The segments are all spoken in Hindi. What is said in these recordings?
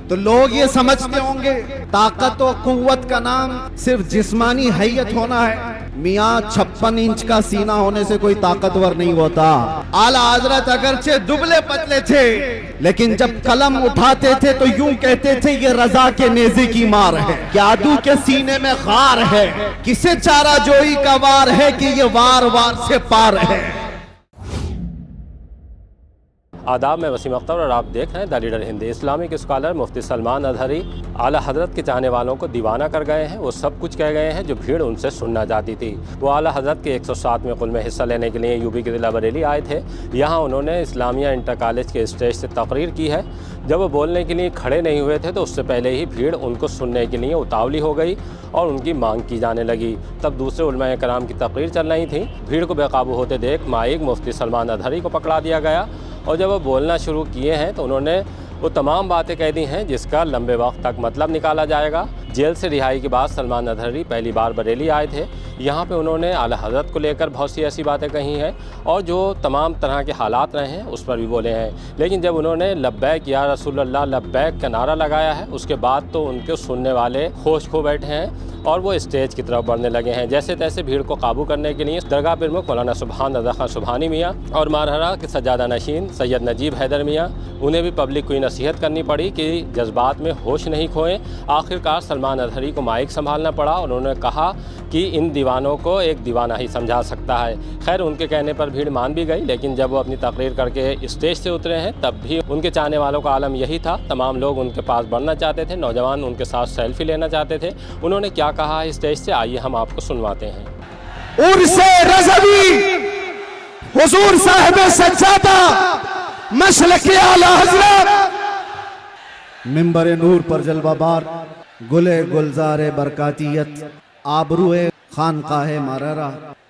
तो लोग ये समझते होंगे ताकत और कुव्वत का नाम सिर्फ जिस्मानी हैयत होना है। मियाँ 56 इंच का सीना होने से कोई ताकतवर नहीं होता। आला हजरत अगरचे दुबले पतले थे, लेकिन जब कलम उठाते थे तो यूं कहते थे ये रजा के नेज़े की मार है, जादू के सीने में खार है, किसे चारा जोई का वार है कि ये वार वार से पार है। आदाब में वसीम अख्तर और आप देख रहे हैं the leader Hindi. Islamic scholar Mufti Salman Azhari आला हज़रत के चाहने वालों को दीवाना कर गए हैं। वो सब कुछ कह गए हैं जो भीड़ उनसे सुनना चाहती थी। वो आला हज़रत के 107वें कुल में हिस्सा लेने के लिए यूपी के ज़िला बरेली आए थे। यहाँ उन्होंने इस्लामिया इंटर कॉलेज के स्टेज से तकरीर की है। जब वो बोलने के लिए खड़े नहीं हुए थे तो उससे पहले ही भीड़ उनको सुनने के लिए उतावली हो गई और उनकी मांग की जाने लगी। तब दूसरे उलमाए कराम की तकरीर चल रही थी। भीड़ को बेकाबू होते देख माइक मुफ्ती सलमान अजहरी को पकड़ा दिया गया और जब वो बोलना शुरू किए हैं तो उन्होंने वो तमाम बातें कह दी हैं जिसका लंबे वक्त तक मतलब निकाला जाएगा। जेल से रिहाई के बाद सलमान अजहरी पहली बार बरेली आए थे। यहाँ पे उन्होंने आला हज़रत को लेकर बहुत सी ऐसी बातें कही हैं और जो तमाम तरह के हालात रहे हैं उस पर भी बोले हैं। लेकिन जब उन्होंने लब्बैक या रसूलल्लाह लब्बैक का नारा लगाया है उसके बाद तो उनके सुनने वाले होश खो बैठे हैं और वो स्टेज की तरफ बढ़ने लगे हैं। जैसे तैसे भीड़ को काबू करने के लिए दरगाह प्रमुख मौलाना सुबहान रज़ा खां सुबहानी मियाँ और मारहरा के सज्जादा नशीन सैयद नजीब हैदर मियाँ, उन्हें भी पब्लिक को नसीहत करनी पड़ी कि जज्बात में होश नहीं खोएं। आखिरकार सलमान अजहरी को माइक संभालना पड़ा और उन्होंने कहा कि इन दीवानों को एक दीवाना ही समझा सकता है। खैर उनके कहने पर भीड़ मान भी गई, लेकिन जब वो अपनी तकरीर करके स्टेज से उतरे हैं तब भी उनके चाहने वालों का आलम यही था। तमाम लोग उनके पास बढ़ना चाहते थे, नौजवान उनके साथ सेल्फी लेना चाहते थे। उन्होंने क्या कहा है स्टेज से, आइए हम आपको सुनवाते हैं। उर्से रज़वी हुजूर साहिब सज्जादा मशलके आला हज़रत मिंबर नूर पर जलवाबार गुले गुलजारे बरकातियत आबरूए खानकाहे माररा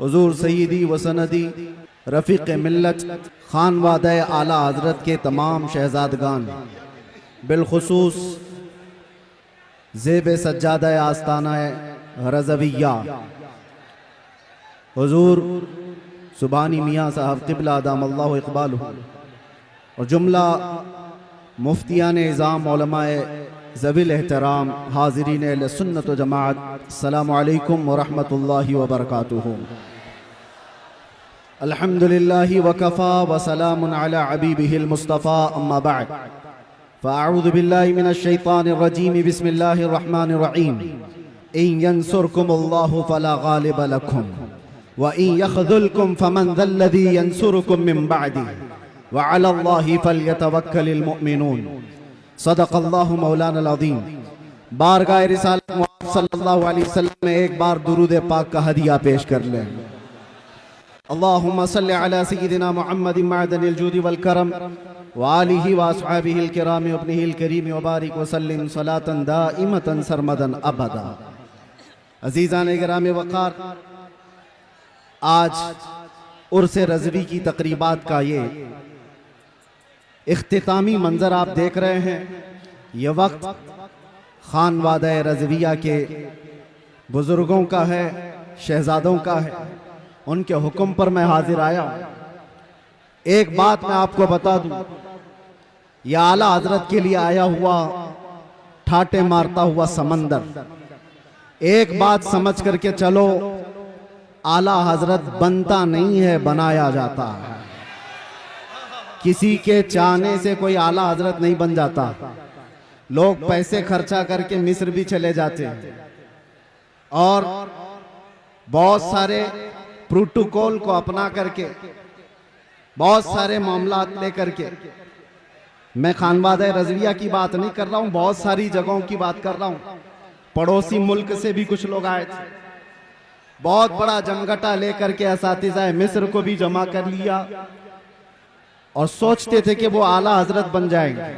हुजूर सईदी वसनदी रफ़ीक़ मिल्लत खानवादे आला हज़रत के तमाम शहजादगान, बिलखुसूस ज़ेब सज्जादा आस्ताना रज़विया हुजूर सुबहानी मियाँ साहब क़िबला अदामल्लाहु इक़बालहु और जुमला मुफ्तियान इज़ाम उलमाए ज़विल एहतराम हाज़िरीन अहले सुन्नत व जमाअत, अस्सलामु अलैकुम व रहमतुल्लाहि व बरकातुहू। अल्हम्दुलिल्लाहि व कफ़ा व सलामुन अला हबीबिहिल मुस्तफ़ा, अम्मा बअद, फ़अऊज़ु बिल्लाहि मिनश शैतानिर रजीम, बिस्मिल्लाहिर रहमानिर रहीम। इन यंसुरकुमुल्लाहु फला गालिब लकुम व इन यख़ज़ुलकुम फमन ज़ल्लज़ी यंसुरुकुम मिन बअदिही व अलल्लाहि फलयतवक्कलिल मुमिनून। सदक़ल्लाहु मौलाना अज़ीम। बारगाह रिसालत मुहम्मद सल्लल्लाहु अलैहि वसल्लम में एक बार दुरूद पाक का हदिया पेश कर लें। अल्लाहुम्मा सल्लि अला सय्यिदिना मुहम्मद मअदनिल जूदि वल करम व आलिहि व अस्हाबिहिल किराम व इब्निहिल करीम व बारिक व सल्लिम सलातन दाइमतन सरमदन अबदा। अज़ीज़ान गिराम वक़ार, आज उर्स रज़वी की तकरीबात का ये इख्तितामी मंजर आप देख रहे हैं। ये वक्त खानवादा रज़विया के बुजुर्गों का है, शहजादों का है। उनके हुक्म पर मैं हाजिर आया। एक बात मैं आपको बता दूं, यह आला हज़रत के लिए आया हुआ ठाटे मारता हुआ समंदर। एक बात समझ करके चलो, आला हज़रत बनता नहीं है, बनाया जाता है। किसी के चाहने से कोई आला हज़रत नहीं बन जाता। लोग पैसे खर्चा करके मिस्र भी चले जाते हैं और बहुत सारे प्रोटोकॉल को अपना करके, बहुत सारे मामलात लेकर के, मैं खानवादा रज़विया की बात नहीं कर रहा हूं, बहुत सारी जगहों की बात कर रहा हूं। पड़ोसी मुल्क से भी कुछ लोग आए थे, बहुत बड़ा जमघटा लेकर के असातिज़ा मिस्र को भी जमा कर लिया और सोचते थे कि वो आला हज़रत बन जाएंगे।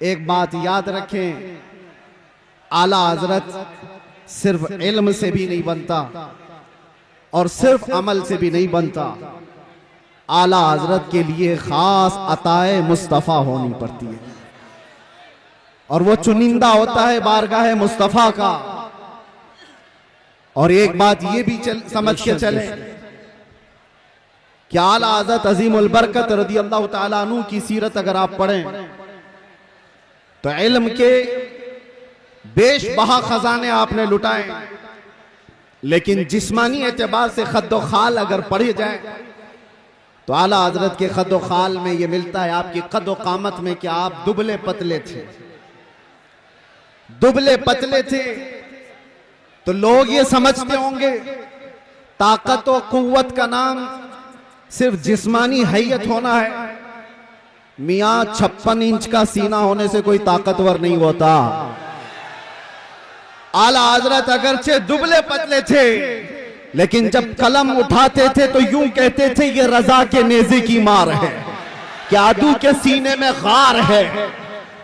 एक बात याद रखें, आला हज़रत सिर्फ इल्म से भी नहीं बनता और सिर्फ अमल से भी नहीं बनता। आला हज़रत के लिए खास अताए मुस्तफ़ा होनी पड़ती है और वो चुनिंदा होता है बारगाह मुस्तफ़ा का। और एक बात ये भी समझ के चले कि आला हज़रत अज़ीमुल बरकत रज़ियल्लाहु ताला अन्हु की सीरत अगर आप पढ़ें तो इल्म के बेशबहा खजाने आपने लुटाए, लेकिन जिस्मानी एतबार से खद्दो खाल अगर पढ़े जाए तो आला हजरत के खद्दो खाल में यह मिलता है आपकी कद्दो कामत में कि आप दुबले पतले थे। दुबले पतले थे तो लोग ये समझते होंगे ताकत और कुव्वत का नाम सिर्फ जिस्मानी हैयत होना है। मियां 56 इंच का सीना होने से कोई ताकतवर नहीं होता। आला हजरत अगरचे दुबले पतले थे, लेकिन जब कलम उठाते थे तो यूं कहते थे ये रजा के नेज़े की मार है, कि आदू के सीने में गार है,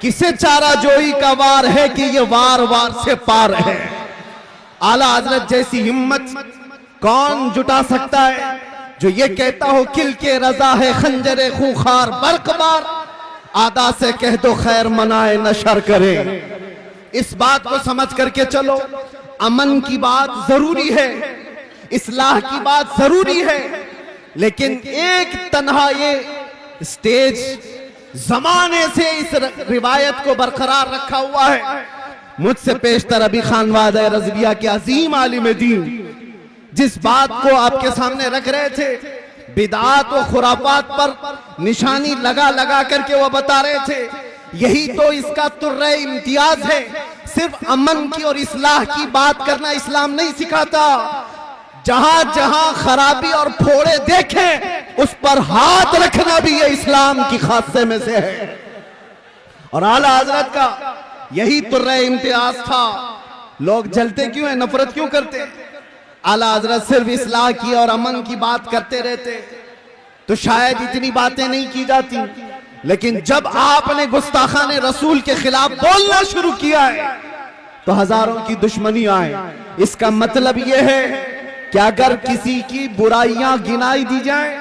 किसे चारा जोई का वार है कि ये वार वार से पार है। आला हजरत जैसी हिम्मत कौन जुटा सकता है जो ये कहता हो किल के रजा है खंजरे खूखार बरकबार, आदा से कह दो खैर मनाए न शर करे। इस बात को समझ करके चलो, अमन की बात जरूरी है, इस्लाह की बात जरूरी है, लेकिन एक तन्हा ये स्टेज जमाने से इस रिवायत को बरकरार रखा हुआ है। मुझसे पेशतर अभी खान वादा रज़विया के अजीम आलिम दीन जिस बात को आपके सामने रख रहे थे, बिदात और खुराफात पर निशानी लगा लगा करके वो बता रहे थे, यही तो इसका तुर्रे इम्तियाज है। सिर्फ अमन की और इस्लाह की बात करना इस्लाम नहीं सिखाता। जहां जहां खराबी और फोड़े देखें उस पर हाथ रखना भी ये इस्लाम की खासे में से है। और आला हजरत का यही तुर्रे इम्तियाज था। लोग जलते क्यों हैं, नफरत क्यों करते हैं? आला हजरत सिर्फ इस्लाह की और अमन की बात करते रहते तो शायद इतनी बातें नहीं की जाती, लेकिन जब आपने गुस्ताखाने रसूल के खिलाफ बोलना शुरू किया है तो हजारों की दुश्मनी आए। इसका मतलब यह है कि अगर किसी की बुराइयां गिनाई दी जाए,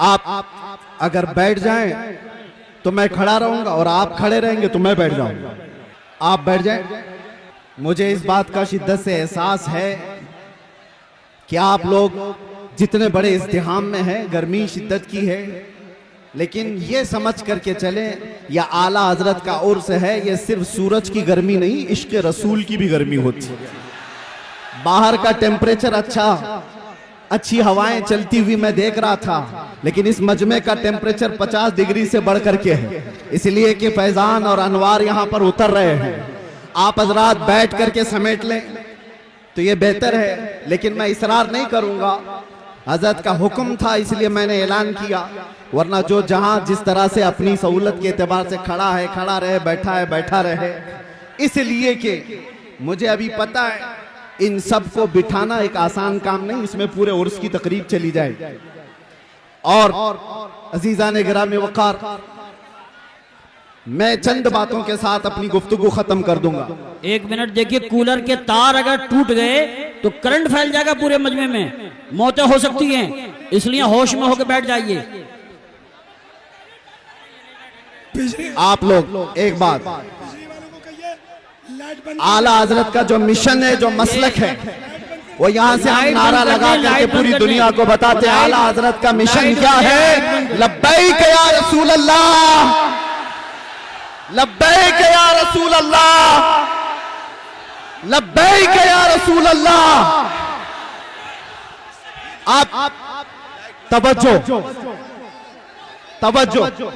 आप अगर बैठ जाएं तो मैं खड़ा रहूंगा, और आप खड़े रहेंगे तो मैं बैठ जाऊंगा। आप बैठ जाएं। मुझे इस बात का शिद्दत से एहसास है कि आप लोग जितने बड़े इज़्तिहाम में हैं, गर्मी शिद्दत की है, लेकिन ये समझ करके चले या आला हजरत का उर्स है, ये सिर्फ सूरज की गर्मी नहीं, इश्क रसूल की भी गर्मी होती है। बाहर का टेम्परेचर अच्छा, अच्छी हवाएं चलती हुई मैं देख रहा था, लेकिन इस मजमे का टेम्परेचर 50 डिग्री से बढ़ करके है, इसलिए कि फैजान और अनवार यहां पर उतर रहे हैं। आप हजरात बैठ करके समेट लें तो ये बेहतर है, लेकिन मैं इसरार नहीं करूंगा। हजरत का हुक्म था इसलिए मैंने ऐलान किया, वरना जो जहां जिस तरह से अपनी सहूलत के एतबार से खड़ा है खड़ा रहे, बैठा है बैठा रहे। इसलिए कि मुझे अभी पता है इन सब को बिठाना एक आसान काम नहीं, इसमें पूरे उर्स की तकरीब चली जाए। और अजीजान गिरामी वकार, मैं चंद बातों के साथ अपनी गुफ्तगू खत्म कर दूंगा। 1 मिनट देखिए, कूलर के तार अगर टूट गए तो करंट फैल जाएगा पूरे मजमे में, मौतें हो सकती हैं, इसलिए होश में होकर बैठ जाइए। आप लोग एक बात, आला हजरत का जो मिशन है, जो मसलक है, वो यहाँ से हम नारा लगा करके पूरी दुनिया को बताते हैं आला हजरत का मिशन क्या है। लब्बैक या रसूल अल्लाह, लब्बैक या रसूल अल्लाह, लब्बैक या रसूल अल्लाह। आप तवज्जो तवज्जो,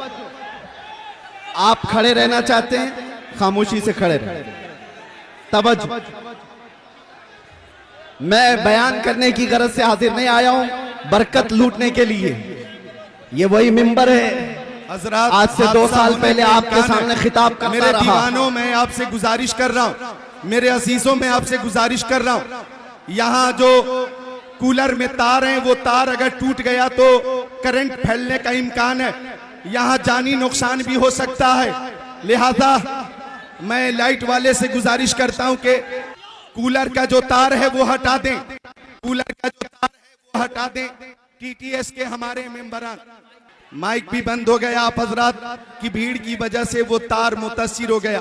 आप खड़े रहना चाहते हैं, खामोशी से खड़े रहें। तवज्जो, मैं बयान करने की गरज से हाजिर नहीं आया हूं, बरकत लूटने के लिए। ये वही मिंबर है हज़रात, आज से 2 साल पहले आपके सामने खिताब करता मेरे रहा। दीवानों में आपसे गुजारिश कर रहा हूँ, मेरे अजीजों में आपसे गुजारिश कर रहा हूँ, यहाँ जो कूलर में तार हैं वो तार अगर टूट गया तो करंट फैलने का इम्कान है, यहाँ जानी नुकसान भी हो सकता है। लिहाजा मैं लाइट वाले से गुजारिश करता हूँ कि कूलर का जो तार है वो हटा दें, कूलर का जो तार है वो हटा दें। टीटीएस के हमारे मेंबरान, माइक भी बंद हो गया, आप हजरात की भीड़ की वजह से वो तार मुतासिर हो गया।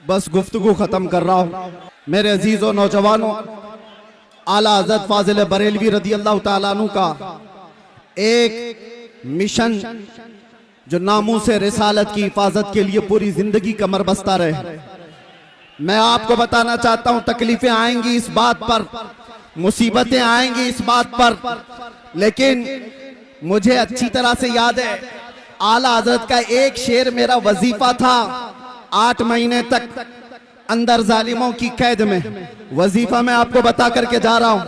बस गुफ्तगू खत्म कर रहा हूं। मेरे अजीजों नौजवानों, आला हज़रत फाजिल बरेलवी रदी अल्लाह ताला अन्हु का एक मिशन जो नामूस रिसालत की हिफाजत के लिए पूरी जिंदगी कमर बस्ता रहे। मैं आपको बताना चाहता हूं, तकलीफें आएंगी इस बात पर, मुसीबतें आएंगी इस बात पर, लेकिन मुझे अच्छी तरह से याद है आला हजरत का एक शेर मेरा वजीफा था। 8 महीने तक अंदर जालिमों की कैद में वजीफा मैं आपको बता करके जा रहा हूं।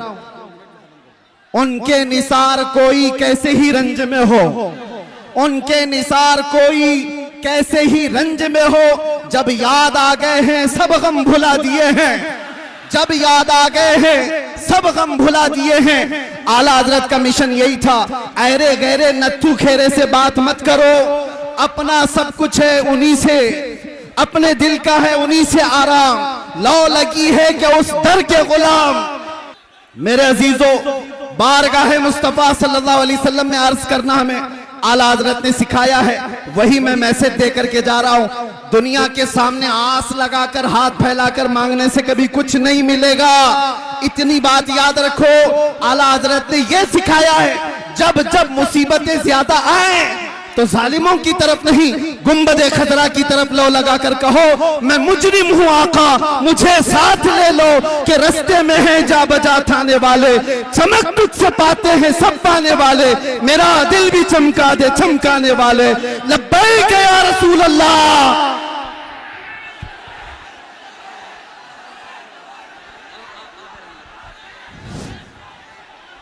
उनके निसार कोई कैसे ही रंज में हो, उनके निसार कोई कैसे ही रंज में हो, जब याद आ गए हैं सब गम भुला दिए हैं, जब याद आ गए हैं सब गम भुला दिए हैं। आला हजरत का मिशन यही था, ऐरे गहरे नत्थू खेरे से बात मत करो, अपना सब कुछ है उन्हीं से, अपने दिल का है उन्हीं से आराम, लौ लगी है कि उस दर के गुलाम। मेरे अजीजों, बारगाह मुस्तफा सल्लल्लाहु अलैहि वसल्लम में अर्ज करना हमें आला हजरत ने सिखाया है, वही मैं मैसेज दे करके जा रहा हूं। दुनिया के सामने आस लगाकर हाथ फैलाकर मांगने से कभी कुछ नहीं मिलेगा, इतनी बात याद रखो। आला हजरत ने यह सिखाया है, जब जब मुसीबतें ज्यादा आए तो जालिमों की तरफ नहीं, गुंबदे खतरा की तरफ लो लगाकर कहो, मैं मुजरिम हूं आका, मुझे साथ ले लो कि रास्ते में है जा बजा थाने वाले, चमक तुझसे पाते हैं सब पाने वाले, मेरा दिल भी चमका दे चमकाने वाले। लब्बैक या रसूल अल्लाह।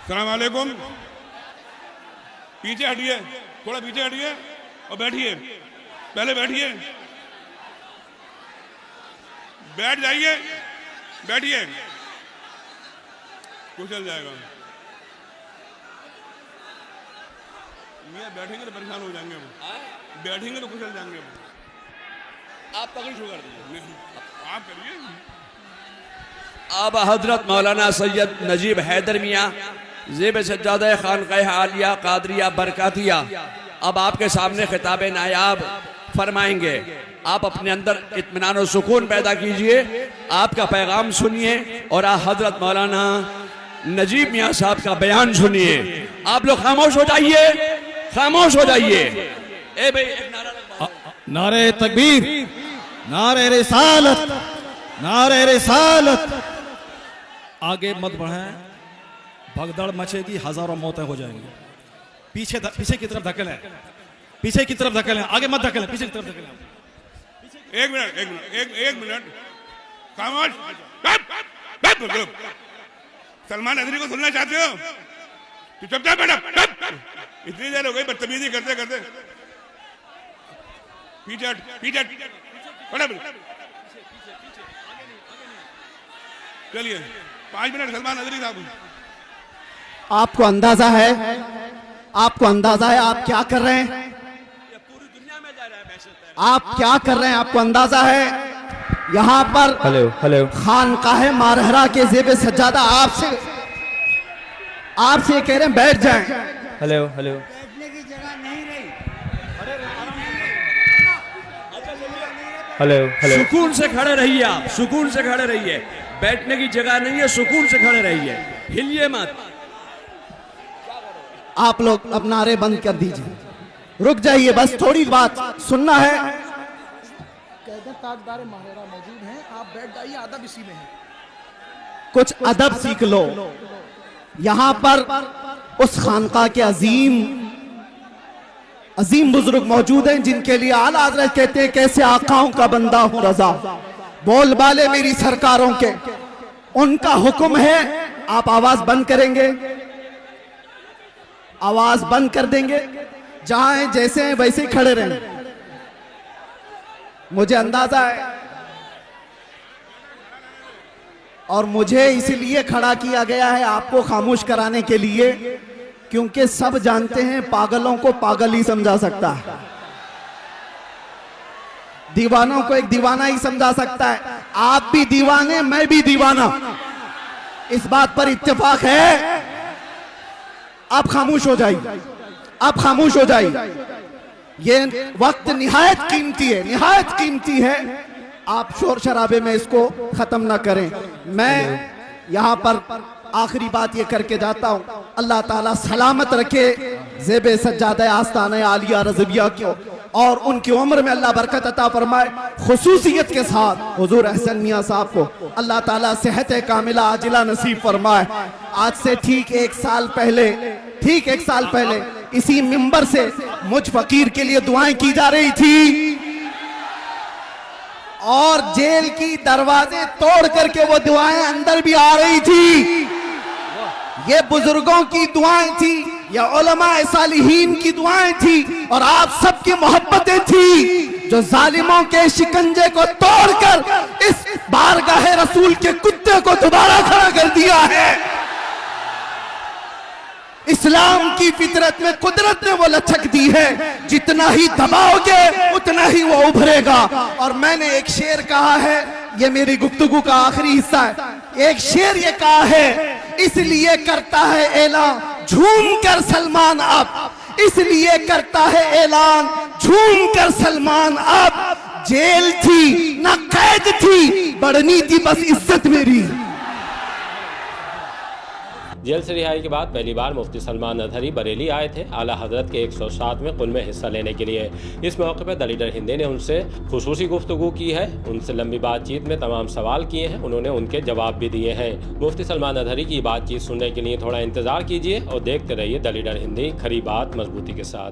सलाम अलैकुम। पीछे हटिए, थोड़ा पीछे हटिए और बैठिए, पहले बैठिए, बैठ जाइए, बैठिए, कुचल जाएगा। ये बैठेंगे तो परेशान हो जाएंगे, वो बैठेंगे तो कुचल जाएंगे। आप पकड़ शुरू कर दीजिए, आप करिए। अब हजरत मौलाना सैयद नजीब हैदर मियाँ ज़ेब सज्जादा खानकाह आलिया कादरिया बरकातिया अब आपके सामने खिताब नायाब फरमाएंगे। आप अपने अंदर इत्मीनान और सुकून पैदा कीजिए, आपका पैगाम सुनिए और हजरत मौलाना नजीब मियाँ साहब का बयान सुनिए। आप लोग खामोश हो जाइए, खामोश हो जाइए। ए भाई, नारे तकबीर, नारे रिसालत, नारे रिसालत। आगे मत बढ़ें, भगदड़ मचेगी, हजारों मौतें हो जाएंगी। पीछे की तरफ धकेलें, पीछे की तरफ धकेलें, आगे मत धकेलें, पीछे की तरफ धकेलें। एक मिनट, एक मिनट, एक मिनट, खामोश। सलमान अदरी को सुनना चाहते हो तो चुपचाप बैठो। इतनी देर हो गई बदतमीजी करते करते। पीछे हट, पीछे हट, चलिए 5 मिनट। सलमान अदरी साहब, आपको अंदाजा है, आपको अंदाजा है आप क्या कर रहे हैं, आप क्या कर रहे हैं, आपको अंदाजा है। यहाँ पर हेलो खानकाह मारहरा के ज़ेब सज्जादा आपसे कह रहे हैं बैठ जाएं। हेलो बैठने की जगह नहीं रही। हेलो सुकून से खड़े रहिए, आप सुकून से खड़े रहिए, बैठने की जगह नहीं है, सुकून से खड़े रहिए, हिलिए मत। आप लोग अब नारे बंद कर दीजिए, रुक जाइए, बस थोड़ी बात सुनना है। ताजदार माहिरा मौजूद हैं, आप बैठ जाइए, अदब इसी में है। कुछ अदब सीख लो। यहाँ पर उस खानका के अजीम बुजुर्ग मौजूद हैं जिनके लिए आला हज़रत कहते हैं कैसे आकाओं का बंदा हूं रजा, बोल बाले मेरी सरकारों के, उनका हुक्म है। आप आवाज बंद करेंगे, आवाज बंद कर देंगे, जहां हैं जैसे हैं वैसे ही खड़े रहें। मुझे अंदाजा है और मुझे इसलिए खड़ा किया गया है आपको खामोश कराने के लिए, क्योंकि सब जानते हैं पागलों को पागल ही समझा सकता है, दीवानों को एक दीवाना ही समझा सकता है। आप भी दीवाने, मैं भी दीवाना, इस बात पर इत्तेफाक है। आप खामोश हो जाइए, आप खामोश हो जाइए, ये वक्त निहायत कीमती है, निहायत कीमती है। आप शोर शराबे में इसको खत्म ना करें। मैं यहाँ पर आखिरी बात ये करके जाता हूँ, अल्लाह ताला सलामत रखे ज़ेब सज्जादा आस्ताना आलिया रज़विया को, और उनकी उम्र में अल्लाह बरकत अता फरमाए। खुसूसियत के साथ हुजूर अहसन मियाँ साहब को अल्लाह ताला सेहत कामिला आजिला नसीब फरमाए। आज से ठीक एक साल पहले इसी मिंबर से मुझ फकीर के लिए दुआएं की जा रही थी, और जेल की दरवाजे तोड़ करके वो दुआएं अंदर भी आ रही थी। ये बुजुर्गों की दुआएं थी, या उलमाए सालिहीन की दुआएं थी, और आप सबकी मोहब्बतें थी, जो जालिमों के शिकंजे को तोड़कर इस बारगाहे रसूल के कुत्ते को दोबारा खड़ा कर दिया है। इस्लाम की फितरत में कुदरत ने वो लचक दी है, जितना ही दबाओगे उतना ही वो उभरेगा। और मैंने एक शेर कहा है, ये मेरी गुफ्तगू का आखिरी हिस्सा है। एक शेर ये कहा है, इसलिए करता है ऐलान झूम कर सलमान अब, इसलिए करता है ऐलान झूम कर सलमान अब, जेल थी ना कैद थी, बढ़नी थी बस इज्जत मेरी। जेल से रिहाई के बाद पहली बार मुफ्ती सलमान अजहरी बरेली आए थे आला हजरत के 107वें कुल में हिस्सा लेने के लिए। इस मौके पर द लीडर हिंदी ने उनसे खुसूसी गुफ्तगू की है, उनसे लंबी बातचीत में तमाम सवाल किए हैं, उन्होंने उनके जवाब भी दिए हैं। मुफ्ती सलमान अजहरी की बातचीत सुनने के लिए थोड़ा इंतजार कीजिए और देखते रहिए द लीडर हिंदी, खरी बात मजबूती के साथ।